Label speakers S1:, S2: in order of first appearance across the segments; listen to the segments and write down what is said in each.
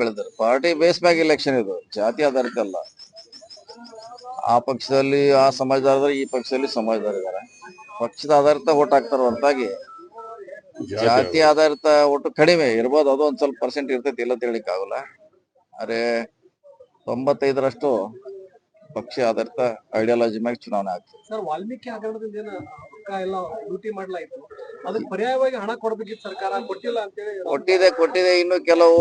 S1: ಬೆಳೆದರು. Party base ಮ್ಯಾಗ election ಇದು, ಜಾತಿ ಆಧಾರಿತ ಅಲ್ಲ. ಆ ಪಕ್ಷದಲ್ಲಿ ಆ ಸಮಾಜದವ್ರ, ಈ ಪಕ್ಷದಲ್ಲಿ ಸಮಾಜದವ್ರು ಇದಾರೆ. ಪಕ್ಷದ ಆಧಾರಿತ ಓಟ್ ಹಾಕ್ತಾರ ಹೊರತಾಗಿ ಜಾತಿ ಆಧಾರಿತ ಒಟ್ಟು ಕಡಿಮೆ ಇರ್ಬೋದು. ಅದು ಒಂದ್ ಸ್ವಲ್ಪ ಪರ್ಸೆಂಟ್ ಇರ್ತೈತಿ, ಇಲ್ಲ ತಿಳಿಕ್ ಆಗಲ್ಲ. ಆದ್ರೆ 95ರಷ್ಟು ಪಕ್ಷ ಆಧಾರಿತ ಐಡಿಯಾಲಜಿ ಮ್ಯಾಗ ಚುನಾವಣೆ ಆಗ್ತದೆ.
S2: ಸರ್, ವಾಲ್ಮೀಕಿ ಹಗರಣದಿಂದ ಏನು ರೊಕ್ಕ ಎಲ್ಲ ಲೂಟಿ ಮಾಡ್ಲಾಯ್ತು, ಅದಕ್ಕೆ ಪರ್ಯಾಯವಾಗಿ ಹಣ ಕೊಡ್ಬೇಕಿತ್ತು, ಸರ್ಕಾರ ಕೊಟ್ಟಿಲ್ಲ ಅಂತೇಳಿ.
S1: ಕೊಟ್ಟಿದೆ. ಇನ್ನು ಕೆಲವು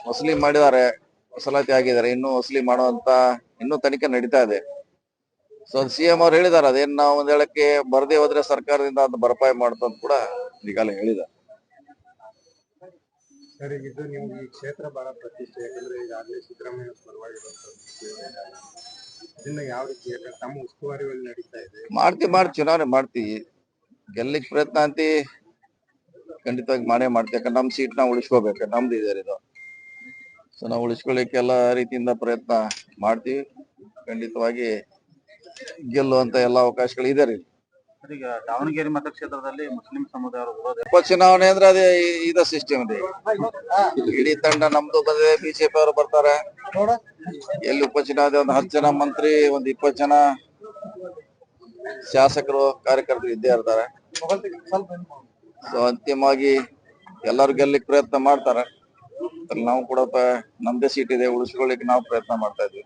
S1: ವಸೂಲಿ ಮಾಡಿದ್ದಾರೆ, ವಸೂಲಾತಿ ಆಗಿದ್ದಾರೆ. ಇನ್ನು ವಸೂಲಿ ಮಾಡುವಂತ ಇನ್ನೂ ತನಿಖೆ ನಡೀತಾ ಇದೆ. ಸೊ ಸಿಎಂ ಅವ್ರು ಹೇಳಿದಾರೆ, ಅದೇನ್ ನಾವು ಒಂದ್ ಹೇಳಕ್ಕೆ ಬರದೇ ಹೋದ್ರೆ ಸರ್ಕಾರದಿಂದ ಅದು ಭರಪಾಯಿ ಮಾಡ್ತಂತ ಕೂಡ ಈಗಾಗಲೇ ಹೇಳಿದ್ದಾರೆ.
S3: ಸರ್, ಇದು ನಿಮ್ಗೆ ಈ ಕ್ಷೇತ್ರ ಬಹಳ ಪ್ರತಿಷ್ಠೆ, ಯಾಕಂದ್ರೆ ಈಗಾಗಲೇ ಸಿದ್ದರಾಮಯ್ಯ ಇದನ್ನ ಯಾವ ರೀತಿ ತಮ್ಮ ಉಸ್ತುವಾರಿಯಲ್ಲಿ ನಡೀತಾ ಇದೆ?
S1: ಮಾಡ್ತೀವಿ, ಚುನಾವಣೆ ಮಾಡ್ತೀವಿ. ಗೆಲ್ಲಿಕ್ ಪ್ರಯತ್ನ ಅಂತಿ ಖಂಡಿತವಾಗಿ ಮಾಡೇ ಮಾಡ್ತೀವಿ. ಯಾಕಂದ್ರೆ ನಮ್ ಸೀಟ್ ನಾವು ಉಳಿಸ್ಕೋಬೇಕು, ನಮ್ದು ಇದೆ ಇದು. ಸೊ ನಾವು ಉಳಿಸ್ಕೊಳ್ಳಿಕ್ಕೆ ಎಲ್ಲ ರೀತಿಯಿಂದ ಪ್ರಯತ್ನ ಮಾಡ್ತೀವಿ. ಖಂಡಿತವಾಗಿ ಗೆಲ್ಲುವಂತ ಎಲ್ಲ ಅವಕಾಶಗಳು ಇದೆ ರೀ.
S4: ಈಗ ದಾವಣಗೆರೆ ಮತಕ್ಷೇತ್ರದಲ್ಲಿ ಮುಸ್ಲಿಂ ಸಮುದಾಯರು
S1: ಉಪಚುನಾವಣೆ ಅಂದ್ರೆ ಅದೇ ಇದ ಸಿಸ್ಟಮ್ ರೀ. ಇಡೀ ತಂಡ ನಮ್ದು ಬಂದ್ರೆ ಬಿಜೆಪಿ ಅವರು ಬರ್ತಾರೆ. ಎಲ್ಲಿ ಉಪಚುನಾವಣೆ ಒಂದು 10 ಜನ ಮಂತ್ರಿ, ಒಂದು 20 ಜನ ಶಾಸಕರು, ಕಾರ್ಯಕರ್ತರು ಇದ್ದೇ ಇರ್ತಾರೆ. ಸೊ ಅಂತಿಮವಾಗಿ ಎಲ್ಲರೂ ಗೆಲ್ಲಿಕ್ ಪ್ರಯತ್ನ ಮಾಡ್ತಾರೆ. ನಾವು ಕೂಡ ನಮ್ದೇ ಸೀಟ್ ಇದೆ, ಉಳಿಸ್ಕೊಳ್ಳಿಕ್ಕೆ ನಾವು ಪ್ರಯತ್ನ ಮಾಡ್ತಾ ಇದ್ವಿ.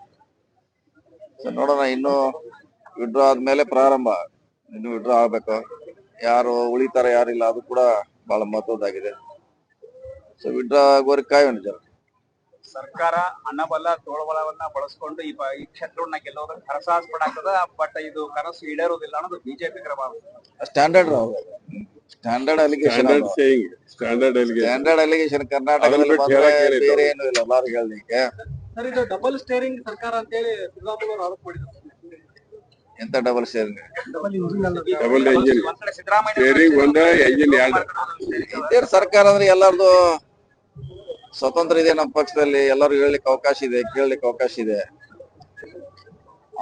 S1: ಸೊ ನೋಡೋಣ, ಇನ್ನು ವಿಡ್ರಾ ಆದ್ಮೇಲೆ ಪ್ರಾರಂಭ. ಇನ್ನು ವಿಡ್ರಾ ಆಗ್ಬೇಕು, ಯಾರು ಉಳಿತಾರೆ ಯಾರಿಲ್ಲ ಅದು ಕೂಡ ಬಹಳ ಮಹತ್ವದಾಗಿದೆ. ಸೊ ವಿಡ್ರಾ ಆಗೋರಿಗೆ ಕಾಯೋಣ ಜನ.
S4: ಸರ್ಕಾರ ಹಣಬಲ ತೋಳ್ಬಲವನ್ನ ಬಳಸ್ಕೊಂಡು ಈ ಕ್ಷೇತ್ರವನ್ನ ಗೆಲ್ಲೋದಕ್ಕೆ ಹರಸಾಹಸಪಡಾಗ್ತದ. ಬಟ್ ಇದು ಕನಸು ಈಡೇರೋದಿಲ್ಲ ಅನ್ನೋದು ಬಿಜೆಪಿ
S1: ಸ್ಟ್ಯಾಂಡರ್ಡ್ ಅಲಿಗೇಷನ್ ಕರ್ನಾಟಕದಲ್ಲಿ ಬೇರೆ ಏನು ಇಲ್ಲ. ಎಲ್ಲಾರು ಹೇಳಲಿಕ್ಕೆ
S2: ಸರ್, ಇದು ಡಬಲ್ ಸ್ಟೇರಿಂಗ್ ಸರ್ಕಾರ ಅಂತ ಹೇಳಿ ಸಿದ್ದರಾಮಯ್ಯ ಅವರು ಆರೋಪ ಮಾಡಿದ್ರು.
S1: ಎಂತ ಡಬಲ್ ಸ್ಟೇರಿಂಗ್? ಇದೇ ಸರ್ಕಾರ ಅಂದ್ರೆ ಎಲ್ಲರದು ಸ್ವತಂತ್ರ ಇದೆ. ನಮ್ಮ ಪಕ್ಷದಲ್ಲಿ ಎಲ್ಲರೂ ಹೇಳಲಿಕ್ಕೆ ಅವಕಾಶ ಇದೆ, ಕೇಳಲಿಕ್ಕೆ ಅವಕಾಶ ಇದೆ.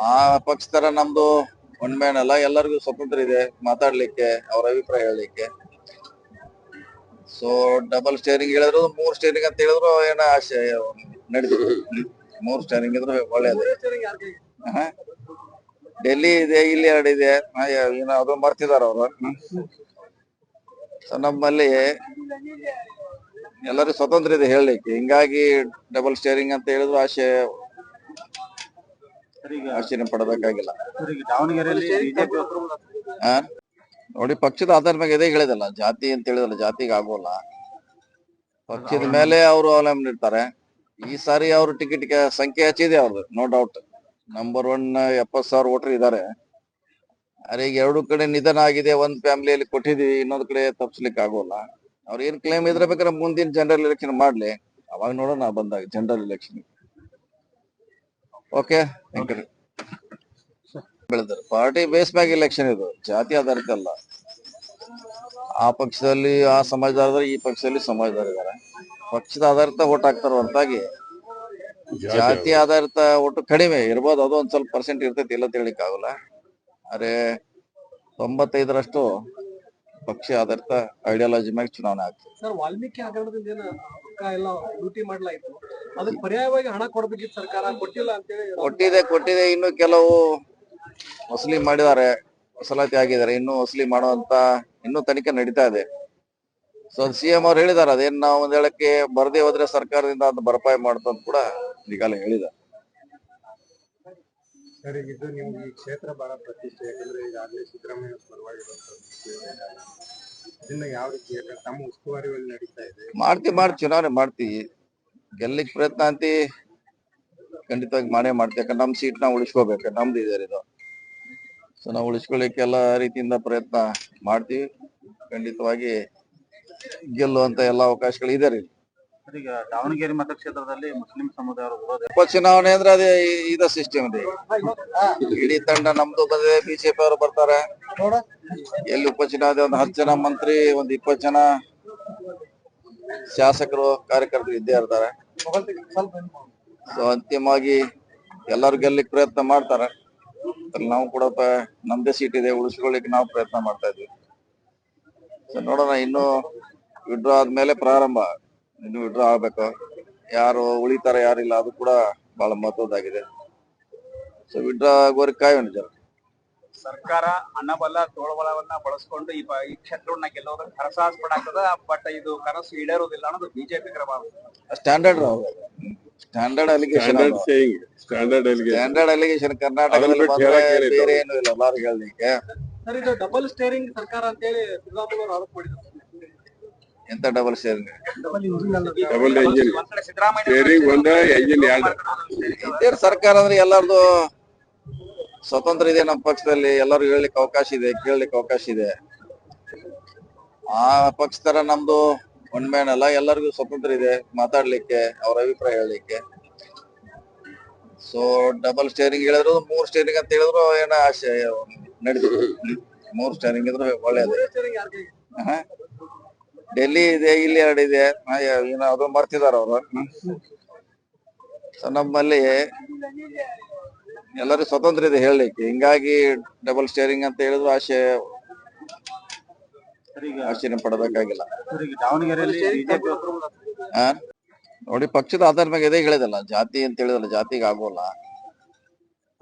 S1: ಆ ಪಕ್ಷ ತರ ನಮ್ದು ಒನ್ ಮ್ಯಾನ್ ಅಲ್ಲ, ಎಲ್ಲರಿಗೂ ಸ್ವತಂತ್ರ ಇದೆ ಮಾತಾಡ್ಲಿಕ್ಕೆ, ಅವ್ರ ಅಭಿಪ್ರಾಯ ಹೇಳಲಿಕ್ಕೆ. ಸೊ ಡಬಲ್ ಸ್ಟೇರಿಂಗ್ ಹೇಳಿದ್ರು, 3 ಸ್ಟೇರಿಂಗ್ ಅಂತ ಹೇಳಿದ್ರು ಏನ ನಡೀತದೆ. 3 ಸ್ಟೇರಿಂಗ್ ಇದ್ರೆ ಒಳ್ಳೇದು. ಡೆಲ್ಲಿ ಇದೆ, ಇಲ್ಲಿ 2 ಇದೆ, ಅದು ಮರ್ತಿದಾರ ಅವರು. ಸೊ ನಮ್ಮಲ್ಲಿ ಎಲ್ಲರಿಗೂ ಸ್ವತಂತ್ರ ಇದೆ ಹೇಳಲಿಕ್ಕೆ. ಹಿಂಗಾಗಿ ಡಬಲ್ ಸ್ಟೇರಿಂಗ್ ಅಂತ ಹೇಳಿದ್ರು ಆಶ್ಚರ್ಯ ಪಡಬೇಕಾಗಿಲ್ಲ. ನೋಡಿ, ಪಕ್ಷದ ಆಧಾರ ಮೇಲೆ ಇದೇ ಹೇಳಿದಲ್ಲ, ಜಾತಿ ಅಂತ ಹೇಳಿದಲ್ಲ, ಜಾತಿಗೆ ಆಗೋಲ್ಲ. ಪಕ್ಷದ ಮೇಲೆ ಅವರು ಅವಲಂಬನೆ ಇರ್ತಾರೆ. ಈ ಸಾರಿ ಅವ್ರ ಟಿಕೆಟ್ ಸಂಖ್ಯೆ ಹೆಚ್ಚಿದೆ ಅವ್ರದ್ದು, ನೋ ಡೌಟ್. ನಂಬರ್ 1 70,000 ವೋಟರ್ ಇದ್ದಾರೆ. ಅರೆ ಈಗ 2 ಕಡೆ ನಿಧನ ಆಗಿದೆ, ಒಂದ್ ಫ್ಯಾಮಿಲಿಯಲ್ಲಿ ಕೊಟ್ಟಿದೀವಿ, ಇನ್ನೊಂದ್ ಕಡೆ ತಪ್ಪಿಸ್ಲಿಕ್ಕೆ ಆಗೋಲ್ಲ. ಅವ್ರ ಏನ್ ಕ್ಲೇಮ್ ಇದ್ರೆ ಬೇಕಾದ್ರೆ ಮುಂದಿನ ಜನರಲ್ ಎಲೆಕ್ಷನ್ ಮಾಡ್ಲಿ, ಅವಾಗ ನೋಡೋಣ ಬಂದಾಗ general election. Okay, thank you. ಬೆಳೆದರು. ಪಾರ್ಟಿ ಬೇಸ್ ಮ್ಯಾಗ ಎಲೆಕ್ಷನ್ ಇದು, ಜಾತಿ ಆಧಾರಿತ ಅಲ್ಲ. ಆ ಪಕ್ಷದಲ್ಲಿ ಆ ಸಮಾಜದವ್ರ, ಈ ಪಕ್ಷದಲ್ಲಿ ಸಮಾಜದವ್ರು ಇದಾರೆ. ಪಕ್ಷದ ಆಧಾರಿತ ಓಟ್ ಹಾಕ್ತಾರ ಹೊರತಾಗಿ ಜಾತಿ ಆಧಾರಿತ ಒಟ್ಟು ಕಡಿಮೆ ಇರ್ಬೋದು. ಅದು ಒಂದ್ ಸ್ವಲ್ಪ ಪರ್ಸೆಂಟ್ ಇರ್ತೈತಿ, ಇಲ್ಲ ತಿಳಿಕ್ ಆಗಲ್ಲ. ಆದ್ರೆ 95ರಷ್ಟು ಪಕ್ಷ ಆಧಾರಿತ ಐಡಿಯಾಲಜಿ ಮ್ಯಾಗ ಚುನಾವಣೆ ಆಗ್ತದೆ.
S2: ಸರ್, ವಾಲ್ಮೀಕಿ ಹಗರಣದಿಂದ ಏನು ರೊಕ್ಕ ಎಲ್ಲ ಲೂಟಿ ಮಾಡ್ಲಾಯ್ತು, ಅದಕ್ಕೆ ಪರ್ಯಾಯವಾಗಿ ಹಣ ಕೊಡ್ಬೇಕಿತ್ತು, ಸರ್ಕಾರ ಕೊಟ್ಟಿಲ್ಲ ಅಂತೇಳಿ.
S1: ಕೊಟ್ಟಿದೆ. ಇನ್ನು ಕೆಲವು ವಸೂಲಿ ಮಾಡಿದ್ದಾರೆ, ವಸೂಲಾತಿ ಆಗಿದ್ದಾರೆ. ಇನ್ನು ವಸೂಲಿ ಮಾಡುವಂತ ಇನ್ನೂ ತನಿಖೆ ನಡೀತಾ ಇದೆ. ಸೊ ಸಿಎಂ ಅವ್ರು ಹೇಳಿದಾರೆ, ಅದೇನ್ ನಾವು ಒಂದ್ ಹೇಳಕ್ಕೆ ಬರದೇ ಹೋದ್ರೆ ಸರ್ಕಾರದಿಂದ ಅದು ಭರಪಾಯಿ ಮಾಡ್ತಂತ ಕೂಡ ಈಗಾಗಲೇ ಹೇಳಿದ್ದಾರೆ.
S3: ಸರ್, ಇದು ನಿಮ್ಗೆ ಈ ಕ್ಷೇತ್ರ ಬಹಳ ಪ್ರತಿಷ್ಠೆ, ಯಾಕಂದ್ರೆ ಈಗಾಗಲೇ ಸಿದ್ದರಾಮಯ್ಯ ಇದನ್ನ ಯಾವ ರೀತಿ ತಮ್ಮ ಉಸ್ತುವಾರಿಯಲ್ಲಿ ನಡೀತಾ ಇದೆ?
S1: ಮಾಡ್ತೀವಿ, ಚುನಾವಣೆ ಮಾಡ್ತೀವಿ. ಗೆಲ್ಲಿಕ್ ಪ್ರಯತ್ನ ಅಂತಿ ಖಂಡಿತವಾಗಿ ಮಾಡೇ ಮಾಡ್ತೀವಿ. ಯಾಕಂದ್ರೆ ನಮ್ ಸೀಟ್ ನಾವು ಉಳಿಸ್ಕೋಬೇಕು, ನಮ್ದು ಇದೆ ಇದು. ಸೊ ನಾವು ಉಳಿಸ್ಕೊಳ್ಳಿಕ್ಕೆ ಎಲ್ಲ ರೀತಿಯಿಂದ ಪ್ರಯತ್ನ ಮಾಡ್ತೀವಿ. ಖಂಡಿತವಾಗಿ ಗೆಲ್ಲುವಂತ ಎಲ್ಲ ಅವಕಾಶಗಳು ಇದೆ ರೀ.
S4: ಈಗ ದಾವಣಗೆರೆ ಮತಕ್ಷೇತ್ರದಲ್ಲಿ ಮುಸ್ಲಿಂ ಸಮುದಾಯರು
S1: ಉಪಚುನಾವಣೆ ಅಂದ್ರೆ ಅದೇ ಇದ ಸಿಸ್ಟಮ್ ರೀ. ಇಡೀ ತಂಡ ನಮ್ದು ಬಂದ್ರೆ ಬಿಜೆಪಿ ಅವರು ಬರ್ತಾರೆ. ಎಲ್ಲಿ ಉಪಚುನಾವಣೆ ಒಂದು 10 ಜನ ಮಂತ್ರಿ, ಒಂದು 20 ಜನ ಶಾಸಕರು, ಕಾರ್ಯಕರ್ತರು ಇದ್ದೇ ಇರ್ತಾರೆ. ಸೊ ಅಂತಿಮವಾಗಿ ಎಲ್ಲರೂ ಗೆಲ್ಲಿಕ್ ಪ್ರಯತ್ನ ಮಾಡ್ತಾರೆ. ನಾವು ಕೂಡ ನಮ್ದೇ ಸೀಟ್ ಇದೆ, ಉಳಿಸ್ಕೊಳ್ಳಿಕ್ಕೆ ನಾವು ಪ್ರಯತ್ನ ಮಾಡ್ತಾ ಇದ್ವಿ. ಸೊ ನೋಡೋಣ, ಇನ್ನು ವಿಡ್ರಾ ಆದ್ಮೇಲೆ ಪ್ರಾರಂಭ. ಇನ್ನು ವಿಡ್ರಾ ಆಗ್ಬೇಕು, ಯಾರು ಉಳಿತಾರ ಯಾರಿಲ್ಲ ಅದು ಕೂಡ ಬಹಳ ಮಹತ್ವದ್ದಾಗಿದೆ. ಸೊ ವಿಡ್ರಾ ಆಗೋರಿಗೆ ಕಾಯೋಣ ಜನ.
S4: ಸರ್ಕಾರ ಹಣಬಲ ತೋಳ್ಬಲವನ್ನ ಬಳಸ್ಕೊಂಡು ಈ ಕ್ಷೇತ್ರವನ್ನ ಗೆಲ್ಲೋದಕ್ಕೆ ಹರಸಾಹಸ ಪಡಾಕದ, ಬಟ್ ಇದು ಕನಸು ಈಡೇರುವುದಿಲ್ಲ ಅನ್ನೋದು BJP
S1: standard standard allegation standard allegation ಕರ್ನಾಟಕದಲ್ಲಿ ಬಂದ್ರೆ ಬೇರೆ ಏನು ಇಲ್ಲ ಎಲ್ಲಾರು ಹೇಳಲಿಕ್ಕೆ.
S2: ಸರ್, ಇದು ಡಬಲ್ ಸ್ಟೇರಿಂಗ್ ಸರ್ಕಾರ ಅಂತ ಹೇಳಿ ಸಿದ್ದರಾಮಯ್ಯ ಅವರು ಆರೋಪ ಮಾಡಿದ್ದಾರೆ.
S1: ಎಂತ ಡಬಲ್ ಸ್ಟೇರಿಂಗ್? ಇದೇ ಸರ್ಕಾರ ಅಂದ್ರೆ ಎಲ್ಲಾರ್ದು ಸ್ವತಂತ್ರ ಇದೆ. ನಮ್ಮ ಪಕ್ಷದಲ್ಲಿ ಎಲ್ಲರೂ ಹೇಳಲಿಕ್ಕೆ ಅವಕಾಶ ಇದೆ, ಕೇಳಲಿಕ್ಕೆ ಅವಕಾಶ ಇದೆ. ಆ ಪಕ್ಷ ತರ ನಮ್ದು ಒನ್ ಮ್ಯಾನ್ ಅಲ್ಲ, ಎಲ್ಲರಿಗೂ ಸ್ವತಂತ್ರ ಇದೆ ಮಾತಾಡ್ಲಿಕ್ಕೆ, ಅವ್ರ ಅಭಿಪ್ರಾಯ ಹೇಳಲಿಕ್ಕೆ. ಸೊ ಡಬಲ್ ಸ್ಟೇರಿಂಗ್ ಹೇಳಿದ್ರು 3 ಸ್ಟೇರಿಂಗ್ ಅಂತ ಹೇಳಿದ್ರು ಏನೋ ಆಶೆ ನಡೀತದೆ. 3 ಸ್ಟೇರಿಂಗ್ ಇದ್ರೆ ಒಳ್ಳೇದು.
S2: ಸ್ಟೇರಿಂಗ್ ಯಾರ್ ಕೈಗೆ?
S1: ಡೆಲ್ಲಿ ಇದೆ, ಇಲ್ಲಿ 2 ಇದೆ, ಏನೋ ಅದು ಮರ್ತಿದಾರ ಅವರು. ಸೊ ನಮ್ಮಲ್ಲಿ ಎಲ್ಲರಿಗೂ ಸ್ವತಂತ್ರ ಇದೆ ಹೇಳಲಿಕ್ಕೆ, ಹಿಂಗಾಗಿ ಡಬಲ್ ಸ್ಟೇರಿಂಗ್ ಅಂತ ಹೇಳಿದ್ರು ಆಶ್ಚರ್ಯ ಪಡಬೇಕಾಗಿಲ್ಲ. ನೋಡಿ, ಪಕ್ಷದ ಆಧಾರ ಮೇಲೆ ಇದೇ ಹೇಳಿದಲ್ಲ, ಜಾತಿ ಅಂತ ಹೇಳಿದಲ್ಲ, ಜಾತಿಗೆ ಆಗೋಲ್ಲ.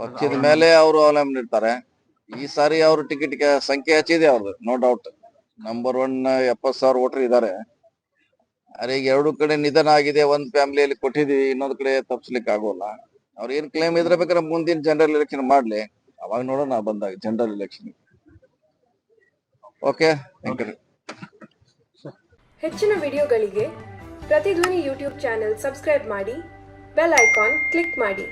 S1: ಪಕ್ಷದ ಮೇಲೆ ಅವರು ಅವಲಂಬನೆ ಇರ್ತಾರೆ. ಈ ಸಾರಿ ಅವರು ಟಿಕೆಟ್ ಸಂಖ್ಯೆ ಹೆಚ್ಚಿದೆ ಅವ್ರದ್ದು, ನೋ ಡೌಟ್. ನಂಬರ್ 1 70,000 ವೋಟರ್ ಇದ್ದಾರೆ. ಅರೆ ಈಗ 2 ಕಡೆ ನಿಧನ ಆಗಿದೆ, ಒಂದ್ ಫ್ಯಾಮಿಲಿಯಲ್ಲಿ ಕೊಟ್ಟಿದೀವಿ, ಇನ್ನೊಂದ್ ಕಡೆ ತಪ್ಪಿಸ್ಲಿಕ್ಕೆ ಆಗೋಲ್ಲ. ಅವ್ರ ಏನ್ ಕ್ಲೇಮ್ ಇದ್ರೆ ಬೇಕಾದ್ರೆ ಮುಂದಿನ ಜನರಲ್ ಎಲೆಕ್ಷನ್ ಮಾಡ್ಲಿ, ಅವಾಗ ನೋಡೋಣ ಬಂದಾಗ general election. Okay, thank you.
S5: ಹೆಚ್ಚಿನ ವಿಡಿಯೋಗಳಿಗೆ ಪ್ರತಿಧ್ವನಿ ಯೂಟ್ಯೂಬ್ ಚಾನೆಲ್ ಸಬ್ಸ್ಕ್ರೈಬ್ ಮಾಡಿ, ಬೆಲ್ ಐಕಾನ್ ಕ್ಲಿಕ್ ಮಾಡಿ.